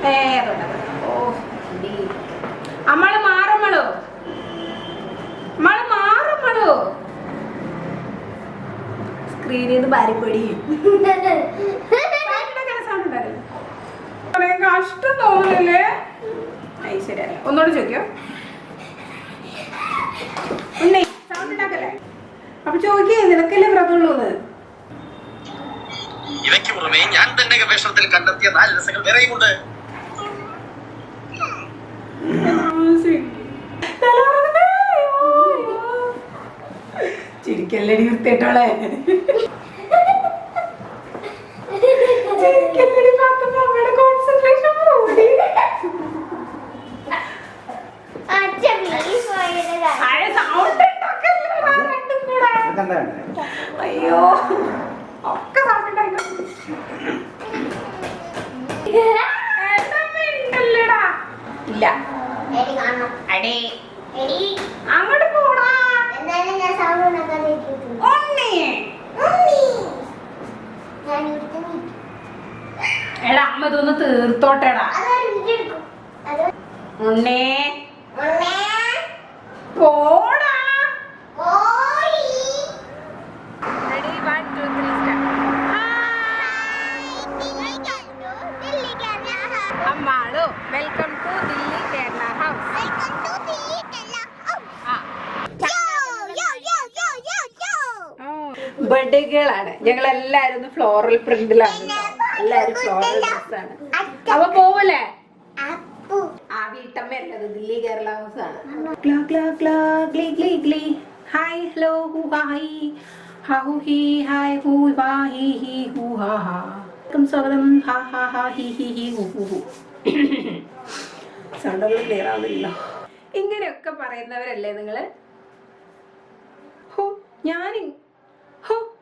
ഓ അമ്മള് മാറമ്മളോ മാറമ്മളോ സ്ക്രീനിൽ നിന്ന് പാരിപ്പൊടി കഷ്ടം തോന്നലല്ലേ ശരിയല്ല ഒന്നുകൂടെ ചോദിക്കോ ഉണ്ണി സൗണ്ട് ഉണ്ടാക്കല്ലേ അപ്പൊ ചോദിക്കേ നിനക്കല്ലേ വ്രതമുള്ളൂന്ന് ഇവയ്ക്ക് പുറമെ ഞാൻ തന്നെ ഗവേഷണത്തിൽ കണ്ടെത്തിയ 4 രസങ്ങൾ വേറെയുമുണ്ട്. ചിരിക്കല്ലടി വൃത്തിയിട്ടോളെ കോൺസെൻട്രേഷൻ അയ്യോ ഒക്കെ ഇല്ല അങ്ങോട്ട് പോടാ എടാ അമ്മ ഇതൊന്ന് തീർത്തോട്ടെടാ ഉണ്ണേ പോടാ Ammalu welcome to Delhi Kerala house birthday ഗേളാണ് ഞങ്ങൾ എല്ലാരും ഫ്ലോറൽ പ്രിന്റിലാണ് എല്ലാരും ഫ്ലോറൽ ഡ്രസ്സാണ് അപ്പൊ പോവല്ലേ ആ വീട്ടമ്മ അല്ലത് ദില്ലി കേരള ഹൗസ് ആണ് ഹായ് ഹലോ ഹു ഹായ് ഹു ഹി ഹായ് ഹു ഹാ ഹി ഹി ഹു ഹാ ഹാ സ്വാഗതം ഹാ ഹാ ഹാ ഹി ഹി ഹി ഹു ഹു ഹു സൗണ്ടൊന്നും ക്ലിയർ ആവുന്നില്ലല്ലോ ഇങ്ങനെയൊക്കെ പറയുന്നവരല്ലേ നിങ്ങള് ഹോ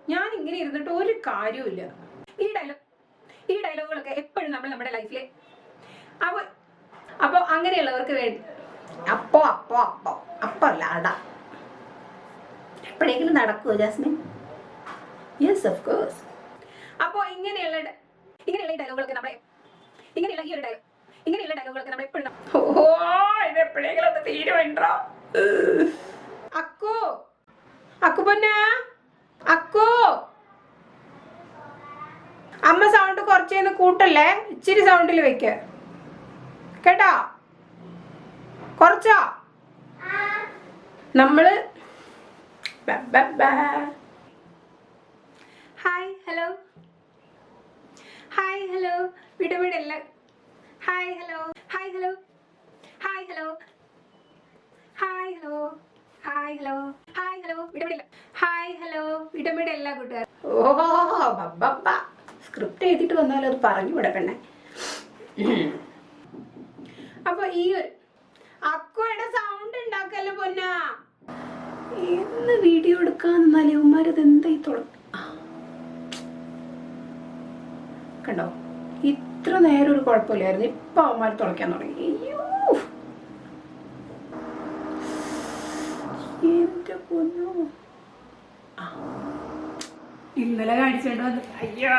ഞാൻ ഇങ്ങനെ ഇരുന്നിട്ട് ഒരു കാര്യമില്ല ഈ ഡയലോഗുകളൊക്കെ എപ്പോഴും നമ്മൾ നമ്മുടെ ലൈഫിലെ അപ്പൊ അങ്ങനെയുള്ളവർക്ക് വേണ്ടി അപ്പോ അല്ല അട എപ്പോഴെങ്കിലും നടക്കുമോ ജാസ്മിൻ യെസ് ഓഫ് കോഴ്സ് അപ്പൊ ഇങ്ങനെയുള്ള ഡയലോഗുകളൊക്കെ നമ്മളെ ഇങ്ങനെയുള്ള ഡയലോഗുകളൊക്കെ നമ്മൾ എപ്പോഴും ഇത് എപ്പോഴെങ്കിലും ഒന്ന് തീരുമാനോ അക്കു പൊന്ന അമ്മ സൗണ്ട് കുറച്ചേന്ന് കൂട്ടല്ലേ ഇച്ചിരി സൗണ്ടിൽ വെക്ക കേട്ടോ കുറച്ചോ നമ്മള് ഹായ് ഹലോ വിടവിടല്ല ഹായ് ഹലോ വിടമിടല്ല കൂട്ടുകാർ ഓ സ്ക്രിപ്റ്റ് എഴുതിട്ട് വന്നാലും അത് പറഞ്ഞു വിടപ്പെണ്ണെ അപ്പൊ ഈ ഒരു അക്കോയുടെ സൗണ്ട് ഉണ്ടാക്കല്ലോ പൊന്ന എന്ന് വീഡിയോ എടുക്കാന്നാലേ ഉമ്മാരത് എന്തായി കണ്ടോ ഇത്ര നേരം ഒരു കുഴപ്പമില്ലായിരുന്നു ഇപ്പൊ അവന്മാർ തുളയ്ക്കാൻ തുടങ്ങി അയ്യോ എന്റെ പൊന്നോ ഇന്നലെ കാണിച്ചോണ്ട് വന്നു അയ്യോ